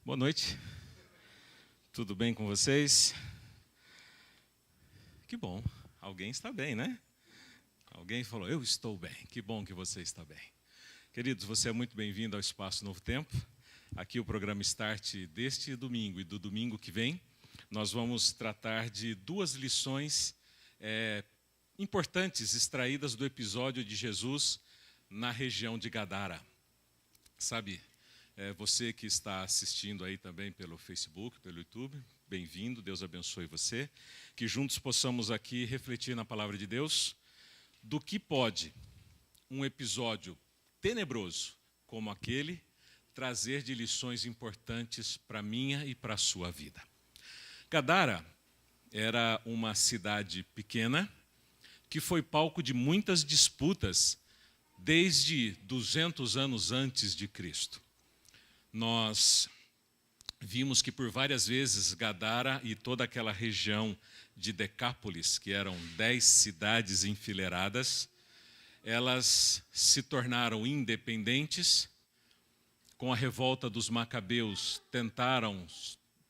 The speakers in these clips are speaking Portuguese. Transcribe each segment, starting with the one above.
Boa noite. Tudo bem com vocês? Que bom. Alguém está bem, né? Alguém falou, eu estou bem. Que bom que você está bem. Queridos, você é muito bem-vindo ao Espaço Novo Tempo. Aqui o programa Start deste domingo e do domingo que vem. Nós vamos tratar de duas lições importantes extraídas do episódio de Jesus na região de Gadara. Sabe, você que está assistindo aí também pelo Facebook, pelo YouTube, bem-vindo, Deus abençoe você. Que juntos possamos aqui refletir na palavra de Deus do que pode um episódio tenebroso como aquele trazer de lições importantes para a minha e para a sua vida. Gadara era uma cidade pequena que foi palco de muitas disputas desde 200 anos antes de Cristo. Nós vimos que por várias vezes Gadara e toda aquela região de Decápolis, que eram 10 cidades enfileiradas, elas se tornaram independentes. Com a revolta dos Macabeus, tentaram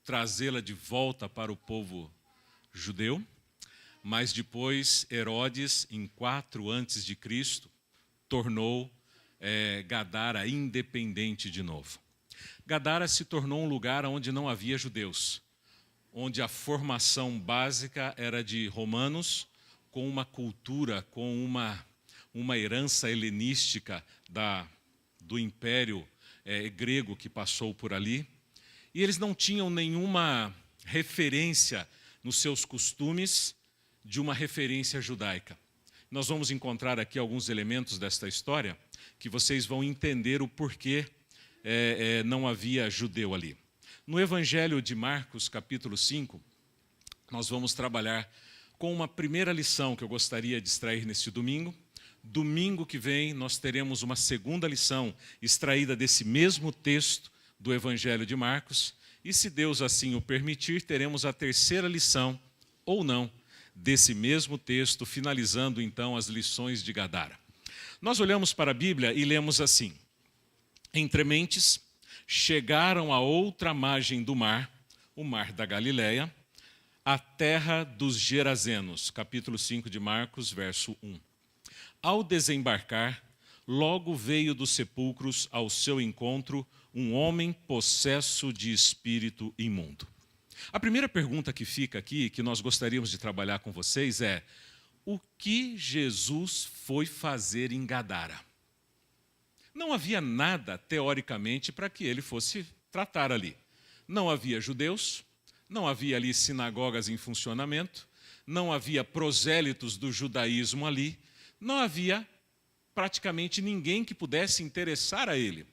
trazê-la de volta para o povo judeu, mas depois Herodes, em 4 a.C., tornou Gadara independente de novo. Gadara se tornou um lugar onde não havia judeus, onde a formação básica era de romanos, com uma cultura, com uma herança helenística do império grego que passou por ali. E eles não tinham nenhuma referência nos seus costumes de uma referência judaica. Nós vamos encontrar aqui alguns elementos desta história que vocês vão entender o porquê não havia judeu ali. No Evangelho de Marcos, capítulo 5, nós vamos trabalhar com uma primeira lição que eu gostaria de extrair neste domingo. Domingo que vem nós teremos uma segunda lição extraída desse mesmo texto do Evangelho de Marcos. E se Deus assim o permitir, teremos a terceira lição, ou não, desse mesmo texto, finalizando então as lições de Gadara. Nós olhamos para a Bíblia e lemos assim: entre mentes, chegaram a outra margem do mar, o mar da Galileia, a terra dos Gerazenos, capítulo 5 de Marcos, verso 1. Ao desembarcar, logo veio dos sepulcros ao seu encontro um homem possesso de espírito imundo. A primeira pergunta que fica aqui, que nós gostaríamos de trabalhar com vocês é: o que Jesus foi fazer em Gadara? Não havia nada, teoricamente, para que ele fosse tratar ali. Não havia judeus, não havia ali sinagogas em funcionamento, não havia prosélitos do judaísmo ali, não havia praticamente ninguém que pudesse interessar a ele.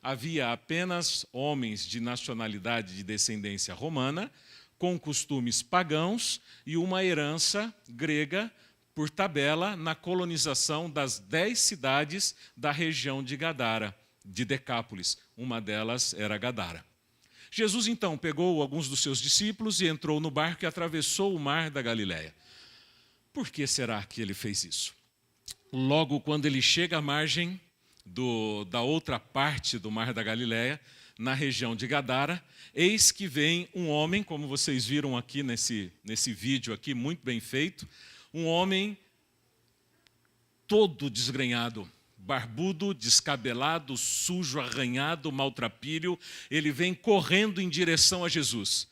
Havia apenas homens de nacionalidade de descendência romana, com costumes pagãos e uma herança grega por tabela na colonização das 10 cidades da região de Gadara, de Decápolis. Uma delas era Gadara. Jesus, então, pegou alguns dos seus discípulos e entrou no barco e atravessou o mar da Galileia. Por que será que ele fez isso? Logo, quando ele chega à margem da outra parte do mar da Galileia, na região de Gadara, eis que vem um homem, como vocês viram aqui nesse vídeo aqui, muito bem feito, um homem todo desgrenhado, barbudo, descabelado, sujo, arranhado, maltrapilho. Ele vem correndo em direção a Jesus.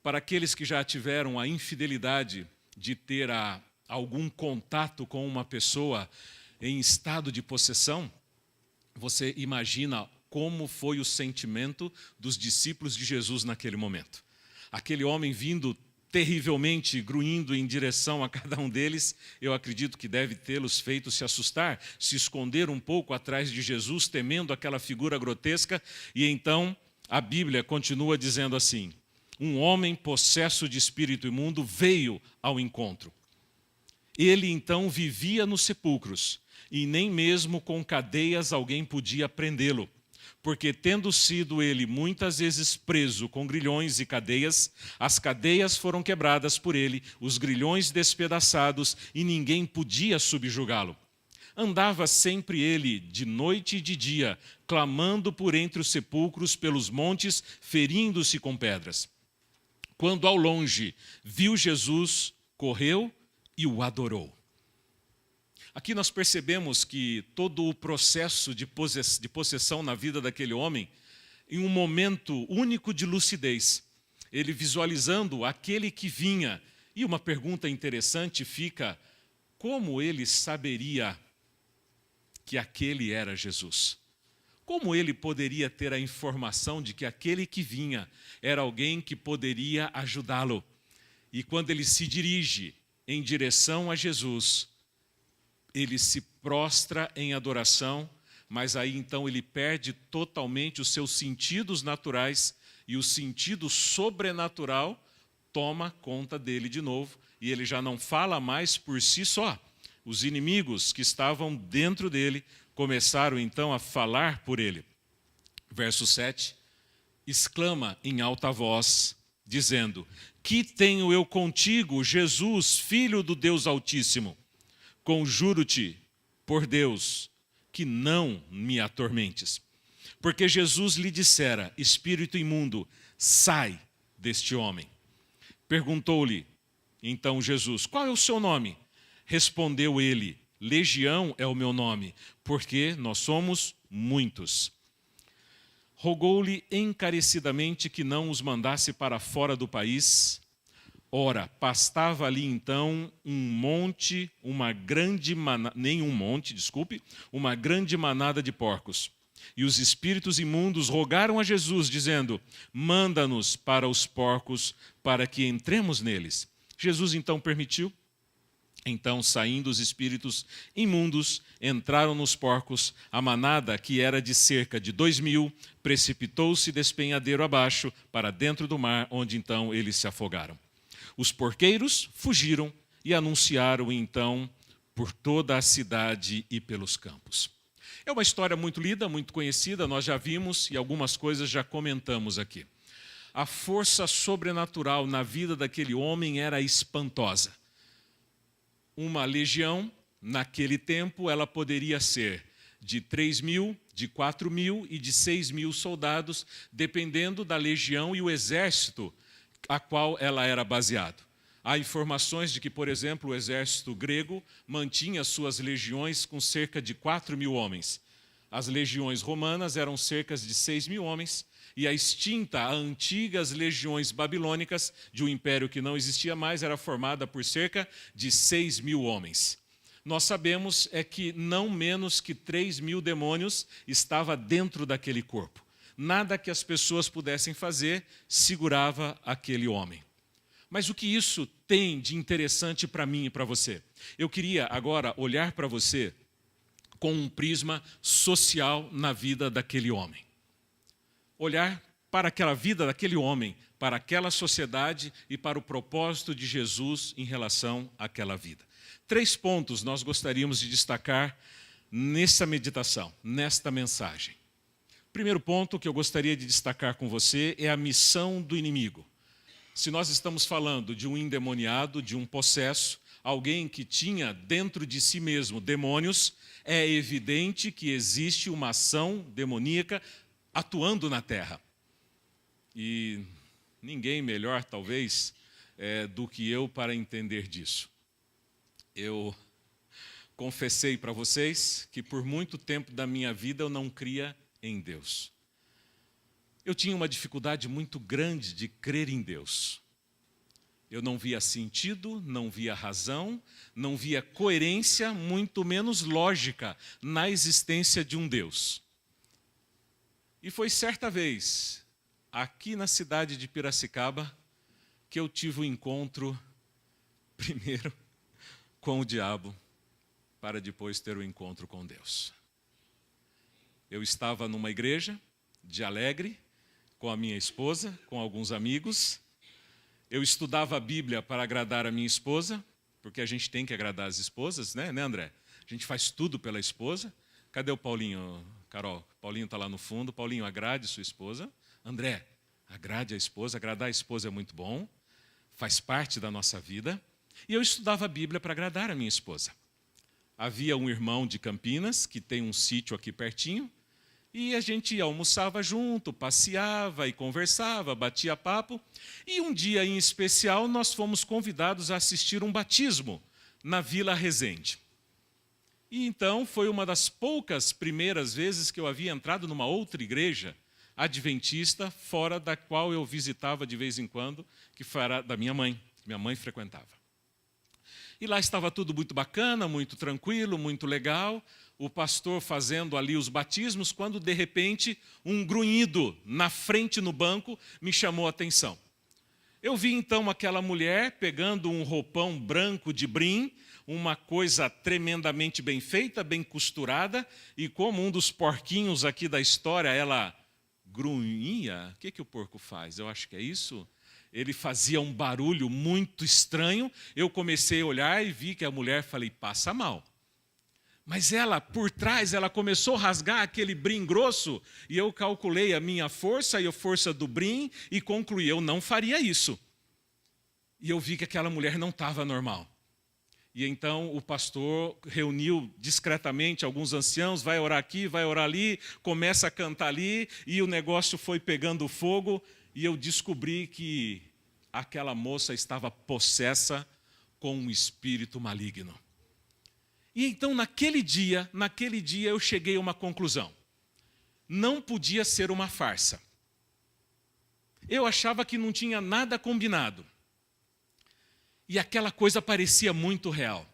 Para aqueles que já tiveram a infidelidade de ter algum contato com uma pessoa em estado de possessão, você imagina como foi o sentimento dos discípulos de Jesus naquele momento. Aquele homem vindo terrivelmente, gruindo em direção a cada um deles, eu acredito que deve tê-los feito se assustar, se esconder um pouco atrás de Jesus, temendo aquela figura grotesca. E então a Bíblia continua dizendo assim: um homem possesso de espírito imundo veio ao encontro. Ele então vivia nos sepulcros, e nem mesmo com cadeias alguém podia prendê-lo, porque tendo sido ele muitas vezes preso com grilhões e cadeias, as cadeias foram quebradas por ele, os grilhões despedaçados, e ninguém podia subjugá-lo. Andava sempre ele, de noite e de dia, clamando por entre os sepulcros, pelos montes, ferindo-se com pedras. Quando ao longe viu Jesus, correu e o adorou. Aqui nós percebemos que todo o processo de possessão na vida daquele homem, em um momento único de lucidez, ele visualizando aquele que vinha. E uma pergunta interessante fica: como ele saberia que aquele era Jesus? Como ele poderia ter a informação de que aquele que vinha era alguém que poderia ajudá-lo? E quando ele se dirige em direção a Jesus, ele se prostra em adoração, mas aí então ele perde totalmente os seus sentidos naturais e o sentido sobrenatural toma conta dele de novo e ele já não fala mais por si só. Os inimigos que estavam dentro dele começaram então a falar por ele. Verso 7, exclama em alta voz, dizendo: que tenho eu contigo, Jesus, Filho do Deus Altíssimo? Conjuro-te, por Deus, que não me atormentes. Porque Jesus lhe dissera: espírito imundo, sai deste homem. Perguntou-lhe então Jesus: qual é o seu nome? Respondeu ele: Legião é o meu nome, porque nós somos muitos. Rogou-lhe encarecidamente que não os mandasse para fora do país. Ora, pastava ali então uma grande manada de porcos. E os espíritos imundos rogaram a Jesus, dizendo: manda-nos para os porcos, para que entremos neles. Jesus então permitiu. Então, saindo os espíritos imundos, entraram nos porcos. A manada, que era de cerca de 2.000, precipitou-se despenhadeiro abaixo, para dentro do mar, onde então eles se afogaram. Os porqueiros fugiram e anunciaram então por toda a cidade e pelos campos. É uma história muito lida, muito conhecida, nós já vimos e algumas coisas já comentamos aqui. A força sobrenatural na vida daquele homem era espantosa. Uma legião, naquele tempo, ela poderia ser de 3.000, de 4.000 e de 6.000 soldados, dependendo da legião e o exército a qual ela era baseado. Há informações de que, por exemplo, o exército grego mantinha suas legiões com cerca de 4.000 homens. As legiões romanas eram cerca de 6.000 homens, e a extinta, antigas legiões babilônicas, de um império que não existia mais, era formada por cerca de 6.000 homens. Nós sabemos é que não menos que 3.000 demônios estava dentro daquele corpo. Nada que as pessoas pudessem fazer segurava aquele homem. Mas o que isso tem de interessante para mim e para você? Eu queria agora olhar para você com um prisma social na vida daquele homem. Olhar para aquela vida daquele homem, para aquela sociedade e para o propósito de Jesus em relação àquela vida. 3 pontos nós gostaríamos de destacar nessa meditação, nesta mensagem. Primeiro ponto que eu gostaria de destacar com você é a missão do inimigo. Se nós estamos falando de um endemoniado, de um possesso, alguém que tinha dentro de si mesmo demônios, é evidente que existe uma ação demoníaca atuando na terra. E ninguém melhor, talvez, do que eu para entender disso. Eu confessei para vocês que por muito tempo da minha vida eu não cria em Deus. Eu tinha uma dificuldade muito grande de crer em Deus. Eu não via sentido, não via razão, não via coerência, muito menos lógica na existência de um Deus. E foi certa vez, aqui na cidade de Piracicaba, que eu tive um encontro, primeiro, com o diabo, para depois ter o encontro com Deus. Eu estava numa igreja de Alegre, com a minha esposa, com alguns amigos. Eu estudava a Bíblia para agradar a minha esposa, porque a gente tem que agradar as esposas, né, André? A gente faz tudo pela esposa. Cadê o Paulinho, Carol? Paulinho está lá no fundo. Paulinho, agrade sua esposa. André, agrade a esposa. Agradar a esposa é muito bom, faz parte da nossa vida. E eu estudava a Bíblia para agradar a minha esposa. Havia um irmão de Campinas, que tem um sítio aqui pertinho, e a gente almoçava junto, passeava e conversava, batia papo. E um dia em especial nós fomos convidados a assistir um batismo na Vila Resende. E então foi uma das poucas primeiras vezes que eu havia entrado numa outra igreja adventista, fora da qual eu visitava de vez em quando, que foi da minha mãe, que minha mãe frequentava. E lá estava tudo muito bacana, muito tranquilo, muito legal. O pastor fazendo ali os batismos, quando de repente um grunhido na frente no banco me chamou a atenção. Eu vi então aquela mulher pegando um roupão branco de brim, uma coisa tremendamente bem feita, bem costurada, e como um dos porquinhos aqui da história, ela grunhia. O que o porco faz? Eu acho que é isso. Ele fazia um barulho muito estranho. Eu comecei a olhar e vi que a mulher, falei, passa mal. Mas ela, por trás, ela começou a rasgar aquele brim grosso, e eu calculei a minha força e a força do brim, e concluí, eu não faria isso. E eu vi que aquela mulher não estava normal. E então o pastor reuniu discretamente alguns anciãos, vai orar aqui, vai orar ali, começa a cantar ali, e o negócio foi pegando fogo, e eu descobri que aquela moça estava possessa com um espírito maligno. E então, naquele dia eu cheguei a uma conclusão. Não podia ser uma farsa. Eu achava que não tinha nada combinado. E aquela coisa parecia muito real.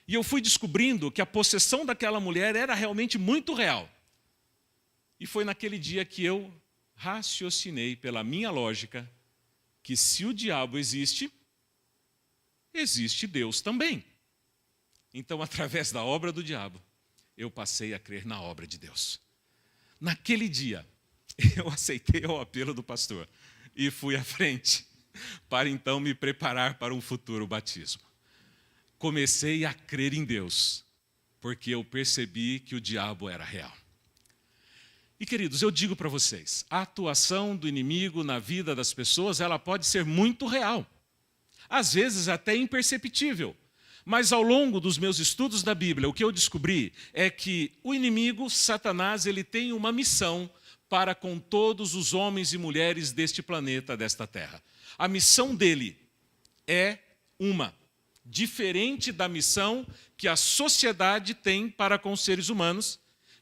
E eu fui descobrindo que a possessão daquela mulher era realmente muito real. E foi naquele dia que eu raciocinei, pela minha lógica, que se o diabo existe, existe Deus também. Então, através da obra do diabo, eu passei a crer na obra de Deus. Naquele dia, eu aceitei o apelo do pastor e fui à frente para então me preparar para um futuro batismo. Comecei a crer em Deus, porque eu percebi que o diabo era real. E, queridos, eu digo para vocês, a atuação do inimigo na vida das pessoas, ela pode ser muito real. Às vezes até imperceptível. Mas ao longo dos meus estudos da Bíblia, o que eu descobri é que o inimigo, Satanás, ele tem uma missão para com todos os homens e mulheres deste planeta, desta terra. A missão dele é uma, diferente da missão que a sociedade tem para com os seres humanos,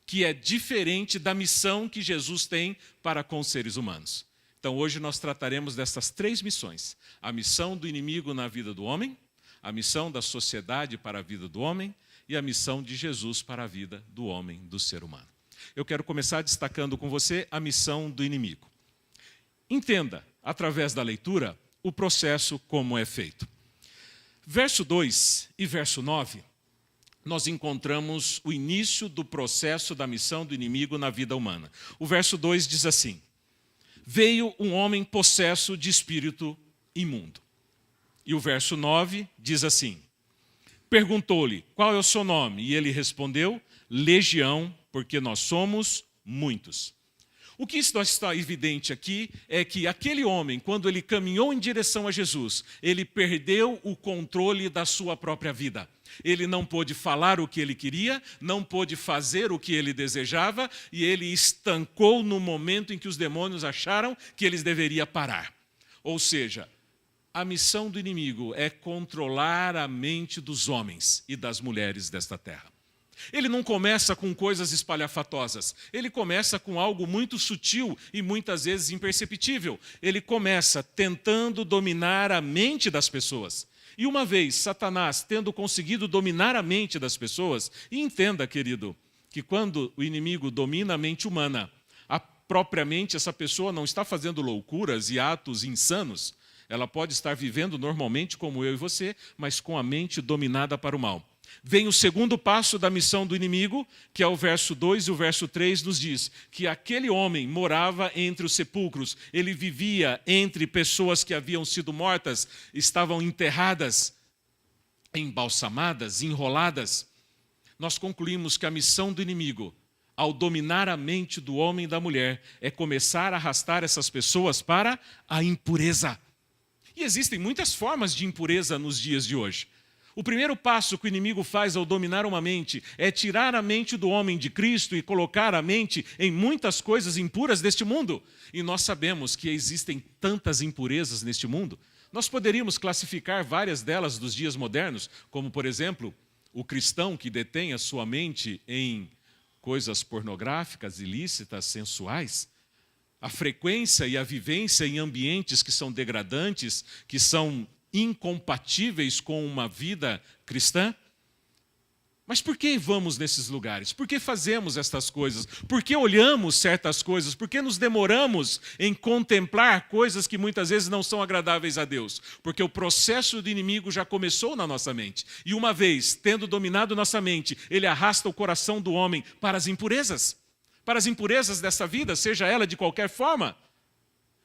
que é diferente da missão que Jesus tem para com os seres humanos. Então hoje nós trataremos dessas três missões. A missão do inimigo na vida do homem, a missão da sociedade para a vida do homem e a missão de Jesus para a vida do homem, do ser humano. Eu quero começar destacando com você a missão do inimigo. Entenda, através da leitura, o processo como é feito. Verso 2 e verso 9, nós encontramos o início do processo da missão do inimigo na vida humana. O verso 2 diz assim: veio um homem possesso de espírito imundo. E o verso 9 diz assim: perguntou-lhe, qual é o seu nome? E ele respondeu, Legião, porque nós somos muitos. O que está evidente aqui é que aquele homem, quando ele caminhou em direção a Jesus, ele perdeu o controle da sua própria vida. Ele não pôde falar o que ele queria, não pôde fazer o que ele desejava, e ele estancou no momento em que os demônios acharam que eles deveriam parar. Ou seja, a missão do inimigo é controlar a mente dos homens e das mulheres desta terra. Ele não começa com coisas espalhafatosas, ele começa com algo muito sutil e muitas vezes imperceptível. Ele começa tentando dominar a mente das pessoas. E uma vez Satanás tendo conseguido dominar a mente das pessoas, e entenda, querido, que quando o inimigo domina a mente humana, propriamente essa pessoa não está fazendo loucuras e atos insanos. Ela pode estar vivendo normalmente como eu e você, mas com a mente dominada para o mal. Vem o segundo passo da missão do inimigo, que é o verso 2 e o verso 3 nos diz que aquele homem morava entre os sepulcros, ele vivia entre pessoas que haviam sido mortas, estavam enterradas, embalsamadas, enroladas. Nós concluímos que a missão do inimigo, ao dominar a mente do homem e da mulher, é começar a arrastar essas pessoas para a impureza. E existem muitas formas de impureza nos dias de hoje. O primeiro passo que o inimigo faz ao dominar uma mente é tirar a mente do homem de Cristo e colocar a mente em muitas coisas impuras deste mundo. E nós sabemos que existem tantas impurezas neste mundo. Nós poderíamos classificar várias delas dos dias modernos, como, por exemplo, o cristão que detém a sua mente em coisas pornográficas, ilícitas, sensuais. A frequência e a vivência em ambientes que são degradantes, que são incompatíveis com uma vida cristã. Mas por que vamos nesses lugares? Por que fazemos estas coisas? Por que olhamos certas coisas? Por que nos demoramos em contemplar coisas que muitas vezes não são agradáveis a Deus? Porque o processo do inimigo já começou na nossa mente. E uma vez, tendo dominado nossa mente, ele arrasta o coração do homem para as impurezas dessa vida, seja ela de qualquer forma.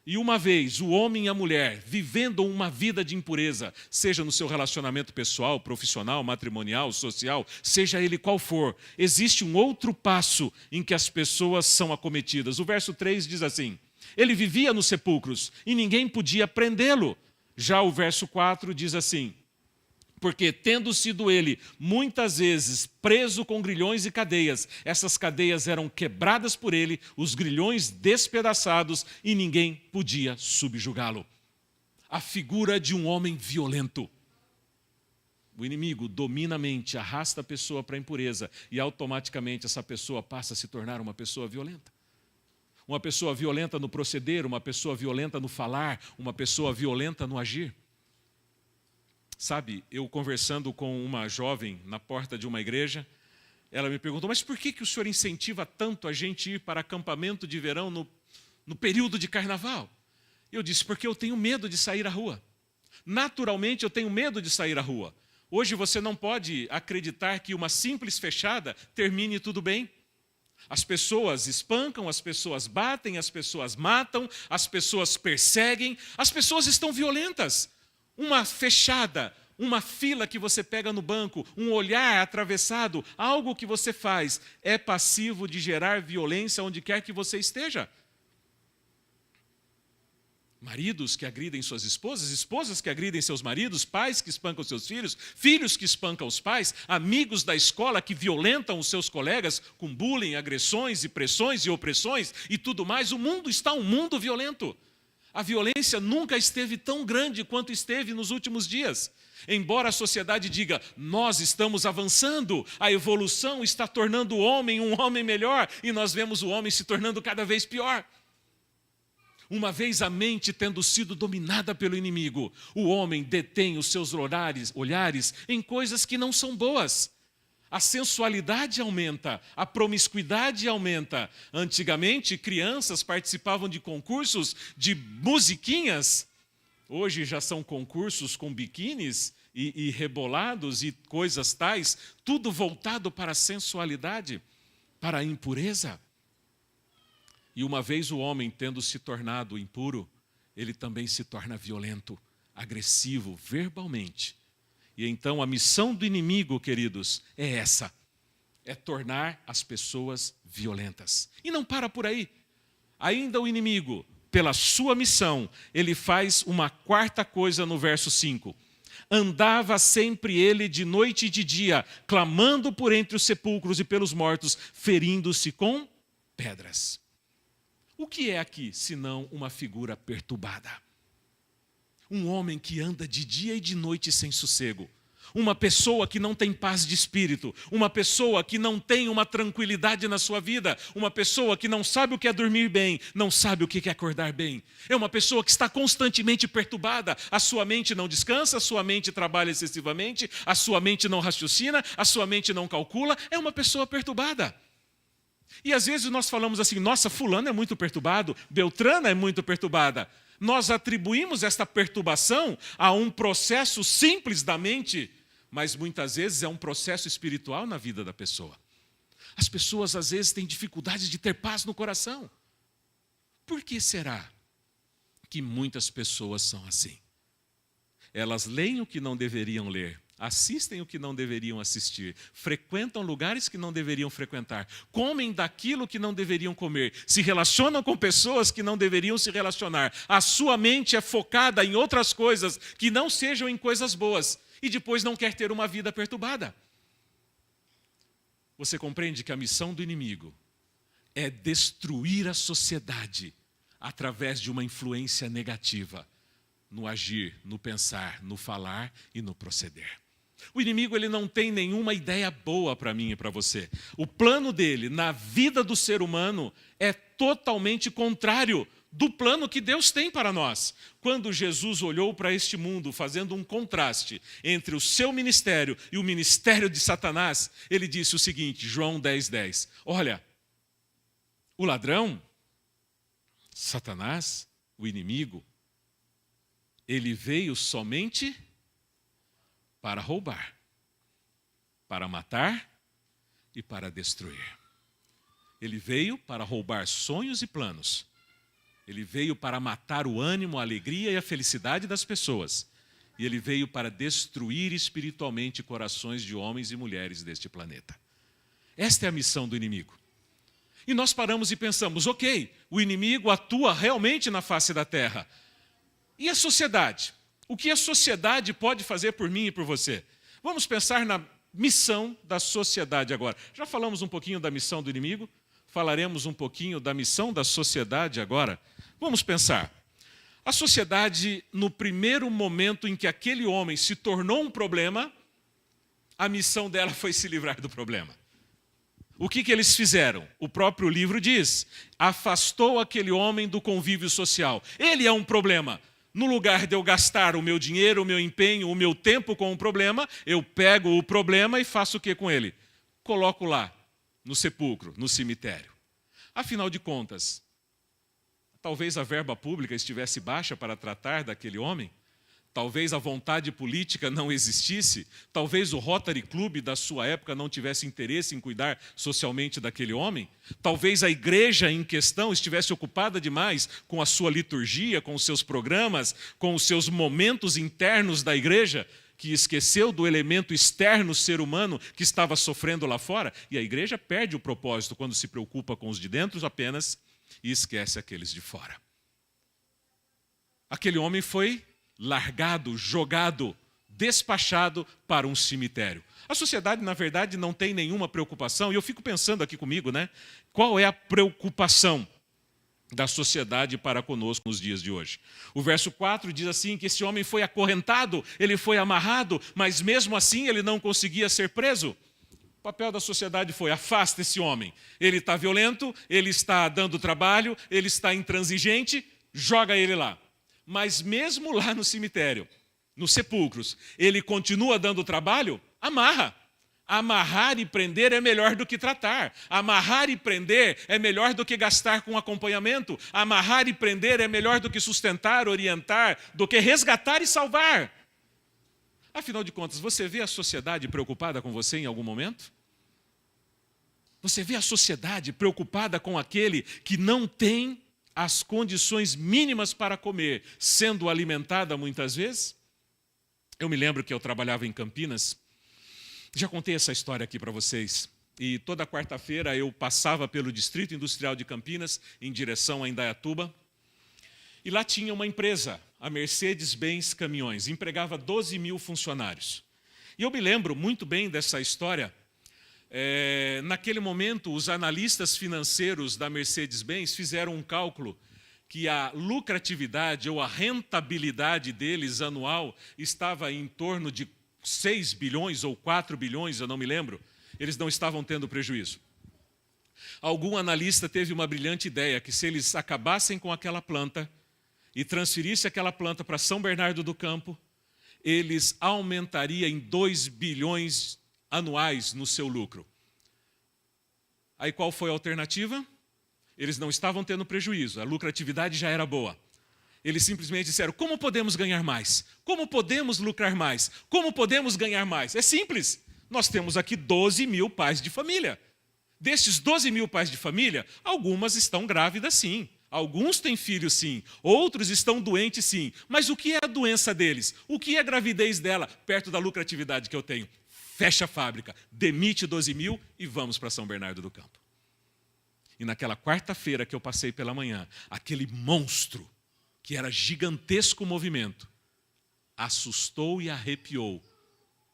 E uma vez o homem e a mulher vivendo uma vida de impureza, seja no seu relacionamento pessoal, profissional, matrimonial, social, seja ele qual for, existe um outro passo em que as pessoas são acometidas. O verso 3 diz assim: ele vivia nos sepulcros e ninguém podia prendê-lo. Já o verso 4 diz assim: porque tendo sido ele muitas vezes preso com grilhões e cadeias, essas cadeias eram quebradas por ele, os grilhões despedaçados e ninguém podia subjugá-lo. A figura de um homem violento. O inimigo domina a mente, arrasta a pessoa para a impureza e automaticamente essa pessoa passa a se tornar uma pessoa violenta. Uma pessoa violenta no proceder, uma pessoa violenta no falar, uma pessoa violenta no agir. Sabe, eu conversando com uma jovem na porta de uma igreja, ela me perguntou, mas por que o senhor incentiva tanto a gente ir para acampamento de verão no período de carnaval? Eu disse, porque eu tenho medo de sair à rua. Naturalmente eu tenho medo de sair à rua. Hoje você não pode acreditar que uma simples fechada termine tudo bem. As pessoas espancam, as pessoas batem, as pessoas matam, as pessoas perseguem, as pessoas estão violentas. Uma fechada, uma fila que você pega no banco, um olhar atravessado, algo que você faz, é passivo de gerar violência onde quer que você esteja. Maridos que agridem suas esposas, esposas que agridem seus maridos, pais que espancam seus filhos, filhos que espancam os pais, amigos da escola que violentam os seus colegas com bullying, agressões e pressões e opressões e tudo mais. O mundo está um mundo violento. A violência nunca esteve tão grande quanto esteve nos últimos dias. Embora a sociedade diga, nós estamos avançando, a evolução está tornando o homem um homem melhor, e nós vemos o homem se tornando cada vez pior. Uma vez a mente tendo sido dominada pelo inimigo, o homem detém os seus olhares em coisas que não são boas. A sensualidade aumenta, a promiscuidade aumenta. Antigamente, crianças participavam de concursos de musiquinhas. Hoje já são concursos com biquínis e rebolados e coisas tais, tudo voltado para a sensualidade, para a impureza. E uma vez o homem tendo se tornado impuro, ele também se torna violento, agressivo, verbalmente. E então a missão do inimigo, queridos, é essa. É tornar as pessoas violentas. E não para por aí. Ainda o inimigo, pela sua missão, ele faz uma quarta coisa no verso 5. Andava sempre ele de noite e de dia, clamando por entre os sepulcros e pelos mortos, ferindo-se com pedras. O que é aqui, senão uma figura perturbada? Um homem que anda de dia e de noite sem sossego. Uma pessoa que não tem paz de espírito. Uma pessoa que não tem uma tranquilidade na sua vida. Uma pessoa que não sabe o que é dormir bem, não sabe o que é acordar bem. É uma pessoa que está constantemente perturbada. A sua mente não descansa, a sua mente trabalha excessivamente, a sua mente não raciocina, a sua mente não calcula. É uma pessoa perturbada. E às vezes nós falamos assim, nossa, fulano é muito perturbado, Beltrana é muito perturbada. Nós atribuímos esta perturbação a um processo simples da mente, mas muitas vezes é um processo espiritual na vida da pessoa. As pessoas às vezes têm dificuldade de ter paz no coração. Por que será que muitas pessoas são assim? Elas leem o que não deveriam ler, assistem o que não deveriam assistir, frequentam lugares que não deveriam frequentar, comem daquilo que não deveriam comer, se relacionam com pessoas que não deveriam se relacionar. A sua mente é focada em outras coisas que não sejam em coisas boas. e depois não quer ter uma vida perturbada. Você compreende que a missão do inimigo é destruir a sociedade através de uma influência negativa no agir, no pensar, no falar e no proceder. O inimigo ele não tem nenhuma ideia boa para mim e para você. O plano dele na vida do ser humano é totalmente contrário do plano que Deus tem para nós. Quando Jesus olhou para este mundo, fazendo um contraste entre o seu ministério e o ministério de Satanás, ele disse o seguinte, João 10:10, olha, o ladrão, Satanás, o inimigo, ele veio somente para roubar, para matar e para destruir. Ele veio para roubar sonhos e planos. Ele veio para matar o ânimo, a alegria e a felicidade das pessoas. E ele veio para destruir espiritualmente corações de homens e mulheres deste planeta. Esta é a missão do inimigo. E nós paramos e pensamos, ok, o inimigo atua realmente na face da terra. E a sociedade? O que a sociedade pode fazer por mim e por você? Vamos pensar na missão da sociedade agora. Já falamos um pouquinho da missão do inimigo, falaremos um pouquinho da missão da sociedade agora. Vamos pensar. A sociedade, no primeiro momento em que aquele homem se tornou um problema, a missão dela foi se livrar do problema. O que eles fizeram? O próprio livro diz, afastou aquele homem do convívio social. Ele é um problema. No lugar de eu gastar o meu dinheiro, o meu empenho, o meu tempo com o problema, eu pego o problema e faço o que com ele? Coloco lá, no sepulcro, no cemitério. Afinal de contas, talvez a verba pública estivesse baixa para tratar daquele homem, talvez a vontade política não existisse, talvez o Rotary Club da sua época não tivesse interesse em cuidar socialmente daquele homem, talvez a igreja em questão estivesse ocupada demais com a sua liturgia, com os seus programas, com os seus momentos internos da igreja, que esqueceu do elemento externo ser humano que estava sofrendo lá fora, e a igreja perde o propósito quando se preocupa com os de dentro apenas e esquece aqueles de fora. Aquele homem foi largado, jogado, despachado para um cemitério. A sociedade, na verdade, não tem nenhuma preocupação, e eu fico pensando aqui comigo, né? Qual é a preocupação da sociedade para conosco nos dias de hoje? O verso 4 diz assim, que esse homem foi acorrentado, ele foi amarrado, mas mesmo assim ele não conseguia ser preso. O papel da sociedade foi, afasta esse homem. Ele está violento, ele está dando trabalho, ele está intransigente, joga ele lá. Mas mesmo lá no cemitério, nos sepulcros, ele continua dando trabalho, amarra. Amarrar e prender é melhor do que tratar. Amarrar e prender é melhor do que gastar com acompanhamento. Amarrar e prender é melhor do que sustentar, orientar, do que resgatar e salvar. Afinal de contas, você vê a sociedade preocupada com você em algum momento? Você vê a sociedade preocupada com aquele que não tem as condições mínimas para comer, sendo alimentada muitas vezes? Eu me lembro que eu trabalhava em Campinas, já contei essa história aqui para vocês, e toda quarta-feira eu passava pelo Distrito Industrial de Campinas, em direção a Indaiatuba, e lá tinha uma empresa, a Mercedes-Benz Caminhões, empregava 12 mil funcionários. E eu me lembro muito bem dessa história. Naquele momento, os analistas financeiros da Mercedes-Benz fizeram um cálculo que a lucratividade ou a rentabilidade deles anual estava em torno de 6 bilhões ou 4 bilhões, eu não me lembro. Eles não estavam tendo prejuízo. Algum analista teve uma brilhante ideia que se eles acabassem com aquela planta e transferissem aquela planta para São Bernardo do Campo, eles aumentariam em 2 bilhões anuais no seu lucro. Aí qual foi a alternativa? Eles não estavam tendo prejuízo, a lucratividade já era boa. Eles simplesmente disseram, como podemos ganhar mais? Como podemos lucrar mais? Como podemos ganhar mais? É simples, nós temos aqui 12 mil pais de família. Destes 12 mil pais de família, algumas estão grávidas sim, alguns têm filhos sim, outros estão doentes sim. Mas o que é a doença deles? O que é a gravidez dela perto da lucratividade que eu tenho? Fecha a fábrica, demite 12 mil e vamos para São Bernardo do Campo. E naquela quarta-feira que eu passei pela manhã, aquele monstro, que era gigantesco movimento, assustou e arrepiou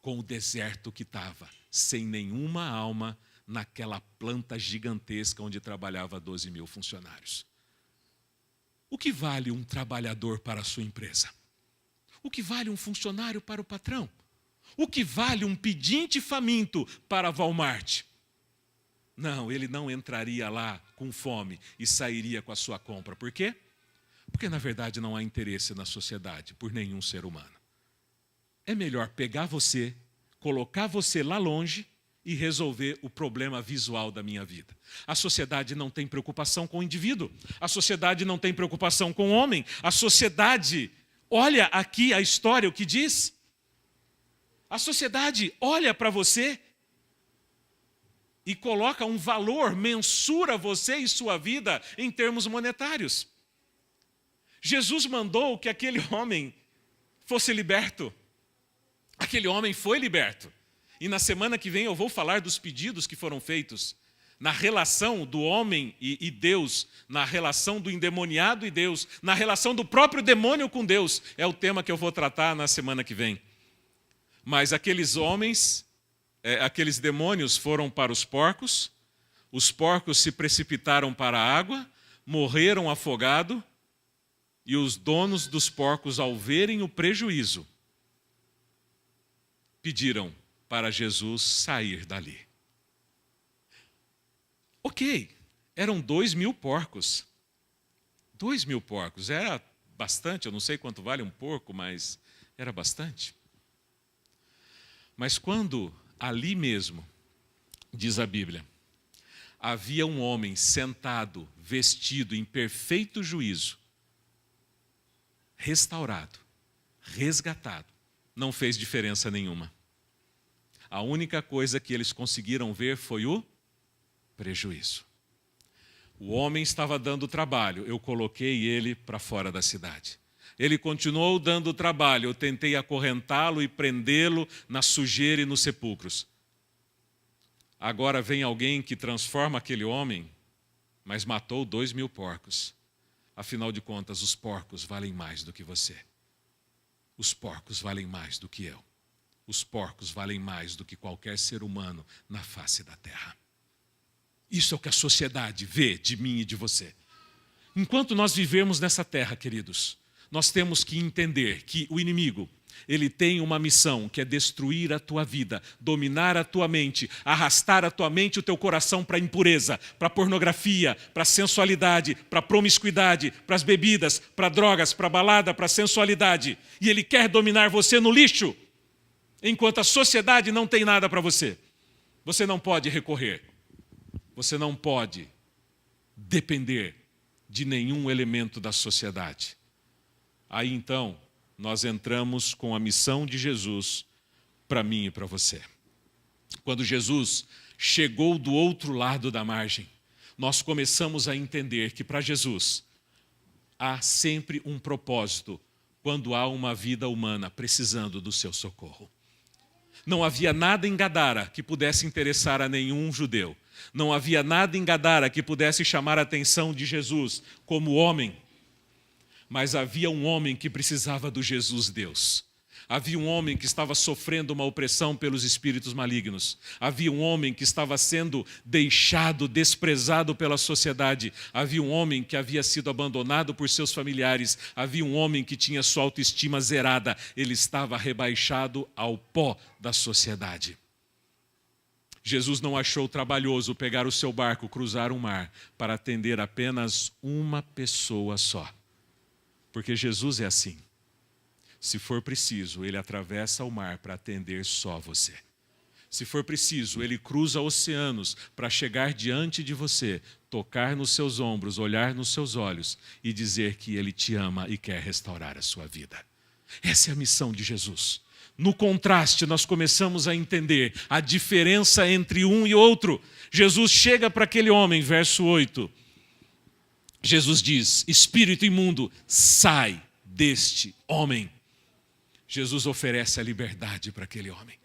com o deserto que estava, sem nenhuma alma naquela planta gigantesca onde trabalhava 12 mil funcionários. O que vale um trabalhador para a sua empresa? O que vale um funcionário para o patrão? O que vale um pedinte faminto para a Walmart? Não, ele não entraria lá com fome e sairia com a sua compra. Por quê? Porque, na verdade, não há interesse na sociedade por nenhum ser humano. É melhor pegar você, colocar você lá longe e resolver o problema visual da minha vida. A sociedade não tem preocupação com o indivíduo. A sociedade não tem preocupação com o homem. A sociedade, olha aqui a história, o que diz. A sociedade olha para você e coloca um valor, mensura você e sua vida em termos monetários. Jesus mandou que aquele homem fosse liberto. Aquele homem foi liberto. E na semana que vem eu vou falar dos pedidos que foram feitos na relação do homem e Deus, na relação do endemoniado e Deus, na relação do próprio demônio com Deus. É o tema que eu vou tratar na semana que vem. Mas aqueles homens, aqueles demônios foram para os porcos se precipitaram para a água, morreram afogados, e os donos dos porcos, ao verem o prejuízo, pediram para Jesus sair dali. Ok, eram 2.000 porcos. 2.000 porcos, era bastante, eu não sei quanto vale um porco, mas era bastante. Mas quando ali mesmo, diz a Bíblia, havia um homem sentado, vestido em perfeito juízo, restaurado, resgatado, não fez diferença nenhuma. A única coisa que eles conseguiram ver foi o prejuízo. O homem estava dando trabalho, eu coloquei ele para fora da cidade. Ele continuou dando trabalho, eu tentei acorrentá-lo e prendê-lo na sujeira e nos sepulcros. Agora vem alguém que transforma aquele homem, mas matou 2.000 porcos. Afinal de contas, os porcos valem mais do que você. Os porcos valem mais do que eu. Os porcos valem mais do que qualquer ser humano na face da terra. Isso é o que a sociedade vê de mim e de você. Enquanto nós vivemos nessa terra, queridos, nós temos que entender que o inimigo, ele tem uma missão, que é destruir a tua vida, dominar a tua mente, arrastar a tua mente e o teu coração para a impureza, para a pornografia, para a sensualidade, para a promiscuidade, para as bebidas, para drogas, para a balada, para a sensualidade. E ele quer dominar você no lixo, enquanto a sociedade não tem nada para você. Você não pode recorrer, você não pode depender de nenhum elemento da sociedade. Aí então, nós entramos com a missão de Jesus para mim e para você. Quando Jesus chegou do outro lado da margem, nós começamos a entender que para Jesus há sempre um propósito quando há uma vida humana precisando do seu socorro. Não havia nada em Gadara que pudesse interessar a nenhum judeu. Não havia nada em Gadara que pudesse chamar a atenção de Jesus como homem. Mas havia um homem que precisava do Jesus Deus. Havia um homem que estava sofrendo uma opressão pelos espíritos malignos. Havia um homem que estava sendo deixado, desprezado pela sociedade. Havia um homem que havia sido abandonado por seus familiares. Havia um homem que tinha sua autoestima zerada. Ele estava rebaixado ao pó da sociedade. Jesus não achou trabalhoso pegar o seu barco, cruzar um mar, para atender apenas uma pessoa só. Porque Jesus é assim. Se for preciso, ele atravessa o mar para atender só você. Se for preciso, ele cruza oceanos para chegar diante de você, tocar nos seus ombros, olhar nos seus olhos e dizer que ele te ama e quer restaurar a sua vida. Essa é a missão de Jesus. No contraste, nós começamos a entender a diferença entre um e outro. Jesus chega para aquele homem, verso 8. Jesus diz, espírito imundo, sai deste homem. Jesus oferece a liberdade para aquele homem.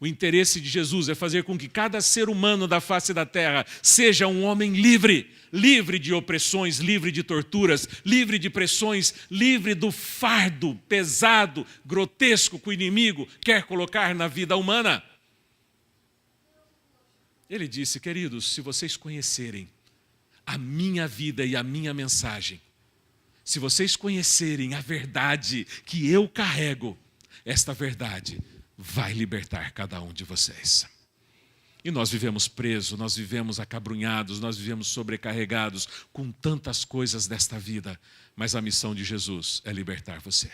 O interesse de Jesus é fazer com que cada ser humano da face da terra seja um homem livre, livre de opressões, livre de torturas, livre de pressões, livre do fardo pesado, grotesco que o inimigo quer colocar na vida humana. Ele disse, queridos, se vocês conhecerem a minha vida e a minha mensagem, se vocês conhecerem a verdade que eu carrego, esta verdade vai libertar cada um de vocês. E nós vivemos presos, nós vivemos acabrunhados, nós vivemos sobrecarregados com tantas coisas desta vida, mas a missão de Jesus é libertar você.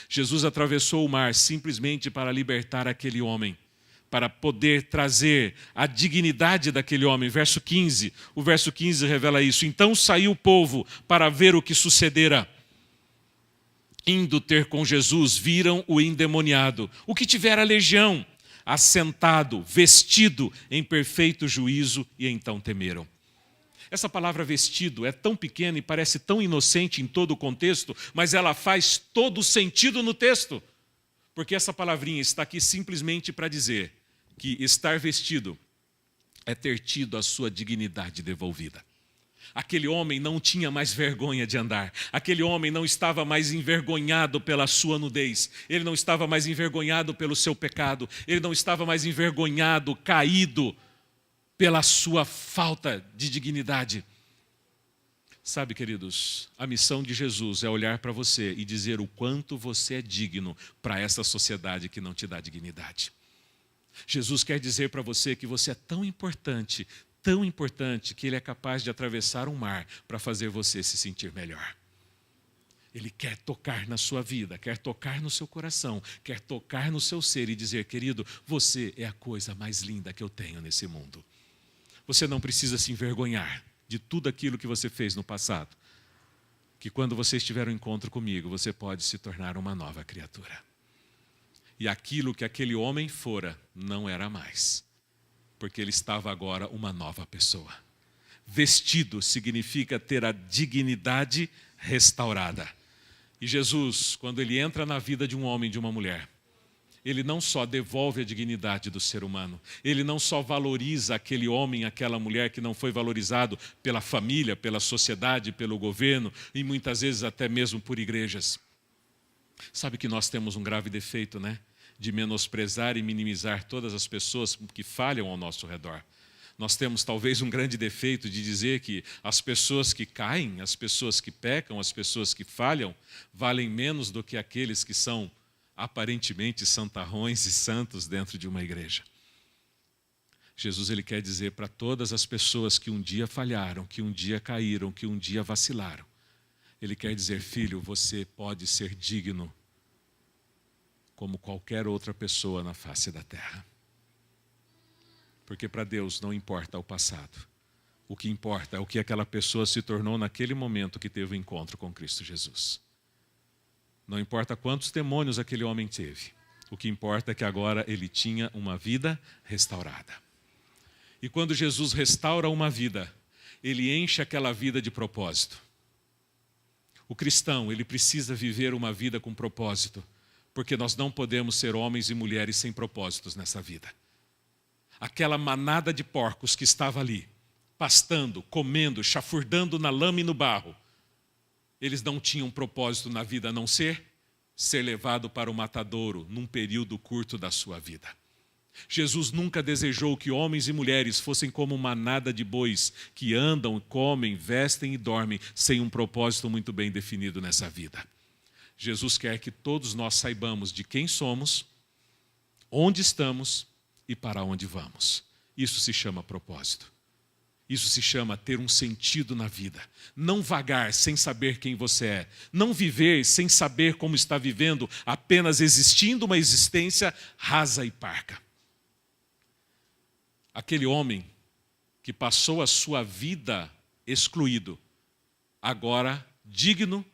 Jesus atravessou o mar simplesmente para libertar aquele homem, para poder trazer a dignidade daquele homem. Verso 15, o verso 15 revela isso. Então saiu o povo para ver o que sucedera. Indo ter com Jesus, viram o endemoniado, o que tivera legião, assentado, vestido em perfeito juízo, e então temeram. Essa palavra vestido é tão pequena e parece tão inocente em todo o contexto, mas ela faz todo o sentido no texto. Porque essa palavrinha está aqui simplesmente para dizer que estar vestido é ter tido a sua dignidade devolvida. Aquele homem não tinha mais vergonha de andar. Aquele homem não estava mais envergonhado pela sua nudez. Ele não estava mais envergonhado pelo seu pecado. Ele não estava mais envergonhado, caído pela sua falta de dignidade. Sabe, queridos, a missão de Jesus é olhar para você e dizer o quanto você é digno para essa sociedade que não te dá dignidade. Jesus quer dizer para você que você é tão importante que Ele é capaz de atravessar um mar para fazer você se sentir melhor. Ele quer tocar na sua vida, quer tocar no seu coração, quer tocar no seu ser e dizer, querido, você é a coisa mais linda que eu tenho nesse mundo. Você não precisa se envergonhar de tudo aquilo que você fez no passado, que quando você estiver no encontro comigo, você pode se tornar uma nova criatura. E aquilo que aquele homem fora, não era mais. Porque ele estava agora uma nova pessoa. Vestido significa ter a dignidade restaurada. E Jesus, quando ele entra na vida de um homem e de uma mulher, ele não só devolve a dignidade do ser humano, ele não só valoriza aquele homem, aquela mulher que não foi valorizado pela família, pela sociedade, pelo governo e muitas vezes até mesmo por igrejas. Sabe que nós temos um grave defeito, né? De menosprezar e minimizar todas as pessoas que falham ao nosso redor. Nós temos talvez um grande defeito de dizer que as pessoas que caem, as pessoas que pecam, as pessoas que falham, valem menos do que aqueles que são aparentemente santarrões e santos dentro de uma igreja. Jesus ele quer dizer para todas as pessoas que um dia falharam, que um dia caíram, que um dia vacilaram. Ele quer dizer, filho, você pode ser digno como qualquer outra pessoa na face da terra. Porque para Deus não importa o passado. O que importa é o que aquela pessoa se tornou naquele momento que teve o encontro com Cristo Jesus. Não importa quantos demônios aquele homem teve. O que importa é que agora ele tinha uma vida restaurada. E quando Jesus restaura uma vida, ele enche aquela vida de propósito. O cristão, ele precisa viver uma vida com propósito, porque nós não podemos ser homens e mulheres sem propósitos nessa vida. Aquela manada de porcos que estava ali, pastando, comendo, chafurdando na lama e no barro, eles não tinham propósito na vida a não ser levado para o matadouro num período curto da sua vida. Jesus nunca desejou que homens e mulheres fossem como manada de bois que andam, comem, vestem e dormem sem um propósito muito bem definido nessa vida. Jesus quer que todos nós saibamos de quem somos, onde estamos e para onde vamos. Isso se chama propósito. Isso se chama ter um sentido na vida. Não vagar sem saber quem você é. Não viver sem saber como está vivendo, apenas existindo uma existência rasa e parca. Aquele homem que passou a sua vida excluído, agora digno,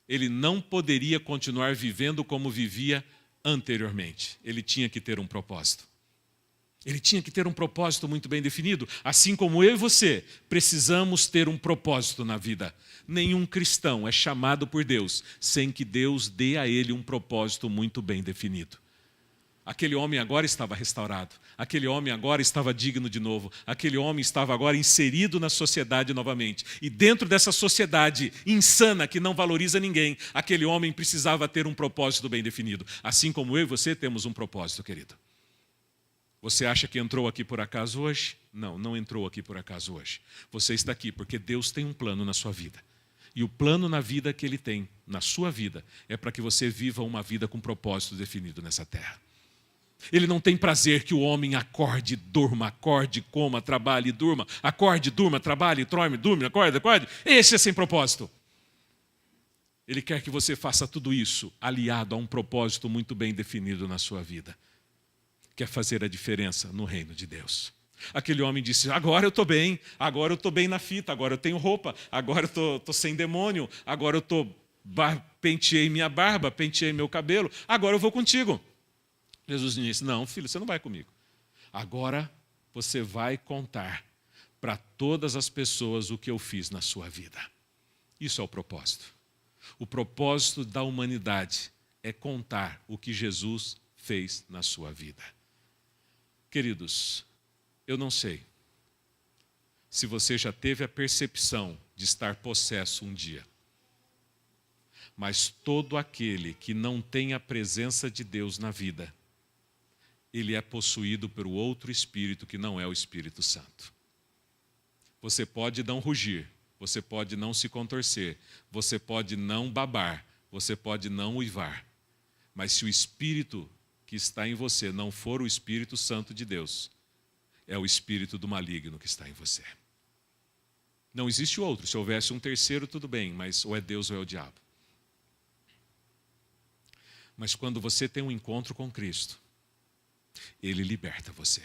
ele não poderia continuar vivendo como vivia anteriormente. Ele tinha que ter um propósito. Ele tinha que ter um propósito muito bem definido. Assim como eu e você precisamos ter um propósito na vida. Nenhum cristão é chamado por Deus sem que Deus dê a ele um propósito muito bem definido. aquele homem agora estava restaurado, aquele homem agora estava digno de novo, aquele homem estava agora inserido na sociedade novamente. E dentro dessa sociedade insana que não valoriza ninguém, aquele homem precisava ter um propósito bem definido. Assim como eu e você temos um propósito, querido. Você acha que entrou aqui por acaso hoje? Não, não entrou aqui por acaso hoje. Você está aqui porque Deus tem um plano na sua vida. E o plano na vida que Ele tem, na sua vida, é para que você viva uma vida com propósito definido nessa terra. Ele não tem prazer que o homem acorde, durma, acorde, coma, trabalhe, durma, acorde, durma, trabalhe, dorme, durma, acorde. Esse é sem propósito. Ele quer que você faça tudo isso aliado a um propósito muito bem definido na sua vida. Quer fazer a diferença no reino de Deus. Aquele homem disse, agora eu estou bem na fita, agora eu tenho roupa, agora eu estou sem demônio, agora eu penteei minha barba, penteei meu cabelo, agora eu vou contigo. Jesus disse, não, filho, você não vai comigo. Agora você vai contar para todas as pessoas o que eu fiz na sua vida. Isso é o propósito. O propósito da humanidade é contar o que Jesus fez na sua vida. Queridos, eu não sei se você já teve a percepção de estar possesso um dia, mas todo aquele que não tem a presença de Deus na vida, ele é possuído por outro espírito que não é o Espírito Santo. Você pode não rugir, você pode não se contorcer, você pode não babar, você pode não uivar, mas se o espírito que está em você não for o Espírito Santo de Deus, é o espírito do maligno que está em você. Não existe outro. Se houvesse um terceiro, tudo bem, mas ou é Deus ou é o diabo. Mas quando você tem um encontro com Cristo, Ele liberta você.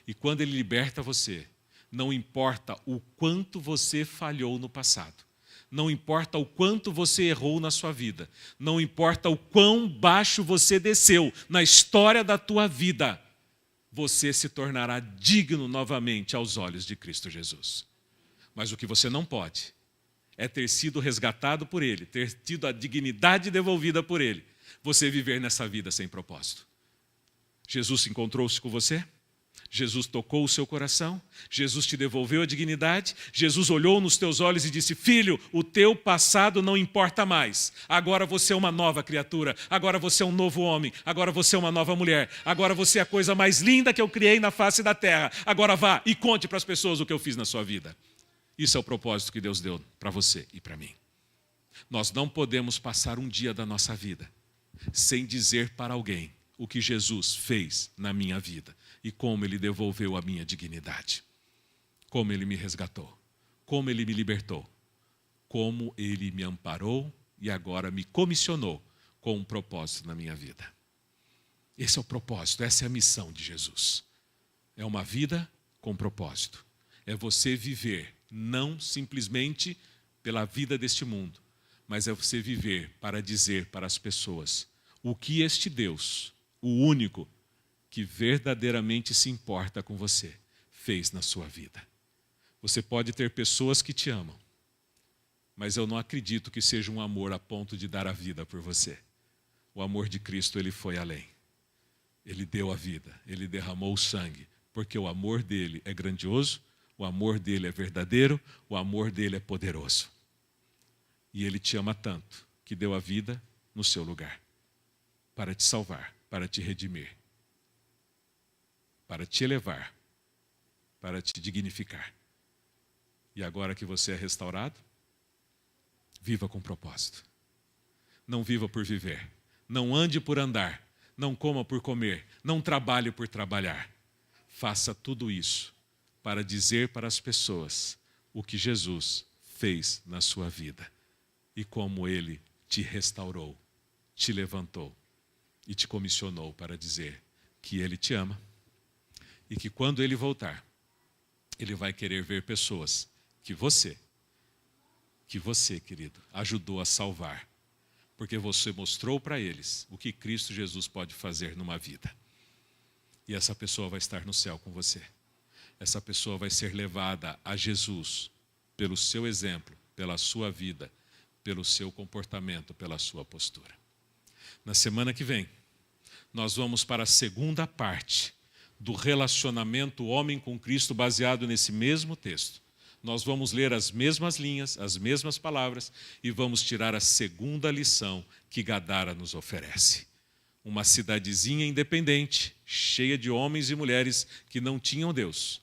E quando Ele liberta você, não importa o quanto você falhou no passado, não importa o quanto você errou na sua vida, não importa o quão baixo você desceu na história da tua vida, você se tornará digno novamente aos olhos de Cristo Jesus. Mas o que você não pode é ter sido resgatado por Ele, ter tido a dignidade devolvida por Ele, você viver nessa vida sem propósito. Jesus encontrou-se com você? Jesus tocou o seu coração? Jesus te devolveu a dignidade? Jesus olhou nos teus olhos e disse, filho, o teu passado não importa mais. Agora você é uma nova criatura. Agora você é um novo homem. Agora você é uma nova mulher. Agora você é a coisa mais linda que eu criei na face da terra. Agora vá e conte para as pessoas o que eu fiz na sua vida. Isso é o propósito que Deus deu para você e para mim. Nós não podemos passar um dia da nossa vida sem dizer para alguém o que Jesus fez na minha vida e como Ele devolveu a minha dignidade, como Ele me resgatou, como Ele me libertou, como Ele me amparou e agora me comissionou com um propósito na minha vida. Esse é o propósito, essa é a missão de Jesus. É uma vida com propósito. É você viver não simplesmente pela vida deste mundo, mas é você viver para dizer para as pessoas o que este Deus, o único que verdadeiramente se importa com você, fez na sua vida. Você pode ter pessoas que te amam, mas eu não acredito que seja um amor a ponto de dar a vida por você. O amor de Cristo, Ele foi além. Ele deu a vida, Ele derramou o sangue, porque o amor dEle é grandioso, o amor dEle é verdadeiro, o amor dEle é poderoso. E Ele te ama tanto, que deu a vida no seu lugar, para te salvar, para te redimir, para te elevar, para te dignificar. E agora que você é restaurado, viva com propósito. Não viva por viver, não ande por andar, não coma por comer, não trabalhe por trabalhar. Faça tudo isso para dizer para as pessoas o que Jesus fez na sua vida e como Ele te restaurou, te levantou e te comissionou para dizer que Ele te ama e que quando Ele voltar, Ele vai querer ver pessoas que você, querido, ajudou a salvar, porque você mostrou para eles o que Cristo Jesus pode fazer numa vida. E essa pessoa vai estar no céu com você. Essa pessoa vai ser levada a Jesus pelo seu exemplo, pela sua vida, pelo seu comportamento, pela sua postura. Na semana que vem, nós vamos para a segunda parte do relacionamento homem com Cristo, baseado nesse mesmo texto. Nós vamos ler as mesmas linhas, as mesmas palavras, e vamos tirar a segunda lição que Gadara nos oferece. Uma cidadezinha independente, cheia de homens e mulheres que não tinham Deus,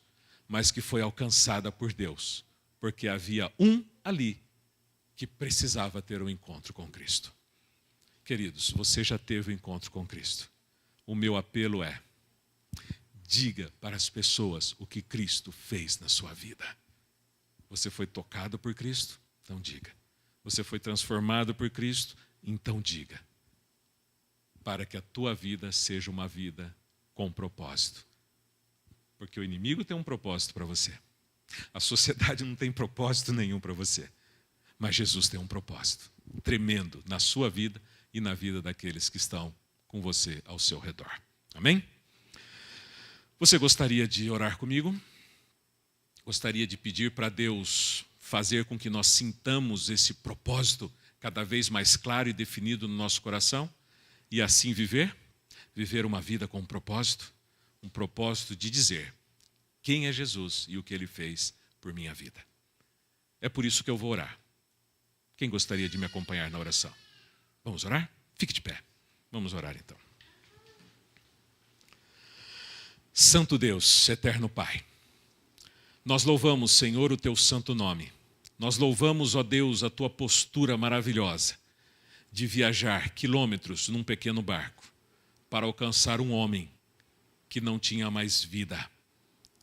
mas que foi alcançada por Deus, porque havia um ali que precisava ter um encontro com Cristo. Queridos, você já teve um encontro com Cristo. O meu apelo é: diga para as pessoas o que Cristo fez na sua vida. Você foi tocado por Cristo? Então diga. Você foi transformado por Cristo? Então diga. Para que a tua vida seja uma vida com propósito. Porque o inimigo tem um propósito para você. A sociedade não tem propósito nenhum para você. Mas Jesus tem um propósito tremendo na sua vida e na vida daqueles que estão com você ao seu redor. Amém? Você gostaria de orar comigo? Gostaria de pedir para Deus fazer com que nós sintamos esse propósito cada vez mais claro e definido no nosso coração e assim viver uma vida com um propósito de dizer quem é Jesus e o que Ele fez por minha vida. É por isso que eu vou orar. Quem gostaria de me acompanhar na oração? Vamos orar? Fique de pé. Vamos orar então. Santo Deus, eterno Pai, nós louvamos, Senhor, o Teu santo nome. Nós louvamos, ó Deus, a Tua postura maravilhosa de viajar quilômetros num pequeno barco para alcançar um homem que não tinha mais vida.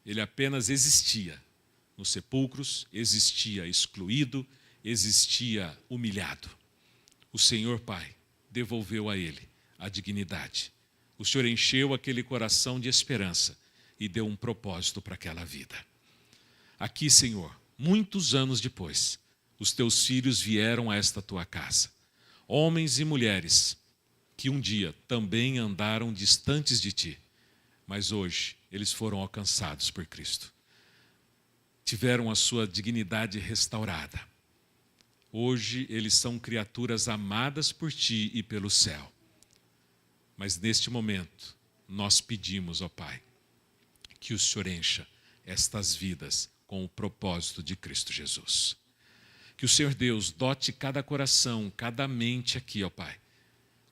Ele apenas existia nos sepulcros, existia excluído, existia humilhado. O Senhor, Pai, devolveu a ele a dignidade. O Senhor encheu aquele coração de esperança e deu um propósito para aquela vida. Aqui, Senhor, muitos anos depois, os teus filhos vieram a esta tua casa. Homens e mulheres que um dia também andaram distantes de ti, mas hoje eles foram alcançados por Cristo. Tiveram a sua dignidade restaurada. Hoje eles são criaturas amadas por ti e pelo céu. Mas neste momento, nós pedimos, ó Pai, que o Senhor encha estas vidas com o propósito de Cristo Jesus. Que o Senhor Deus dote cada coração, cada mente aqui, ó Pai,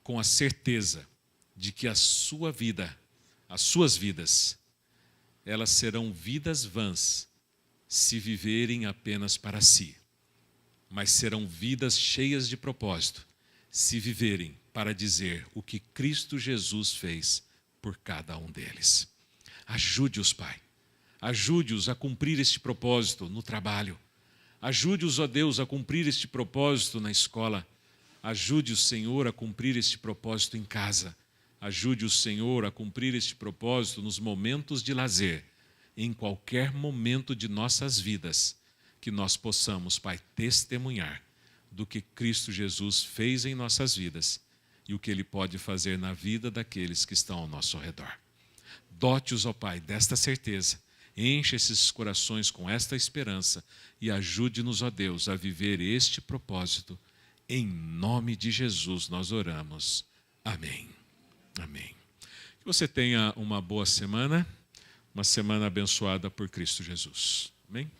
com a certeza de que a sua vida, as suas vidas, elas serão vidas vãs se viverem apenas para si, mas serão vidas cheias de propósito se viverem para dizer o que Cristo Jesus fez por cada um deles. Ajude-os, Pai. Ajude-os a cumprir este propósito no trabalho. Ajude-os, ó Deus, a cumprir este propósito na escola. Ajude o Senhor a cumprir este propósito em casa. Ajude o Senhor a cumprir este propósito nos momentos de lazer, em qualquer momento de nossas vidas, que nós possamos, Pai, testemunhar do que Cristo Jesus fez em nossas vidas e o que Ele pode fazer na vida daqueles que estão ao nosso redor. Dote-os, ó Pai, desta certeza, enche esses corações com esta esperança e ajude-nos, ó Deus, a viver este propósito. Em nome de Jesus nós oramos. Amém. Amém. Que você tenha uma boa semana, uma semana abençoada por Cristo Jesus. Amém?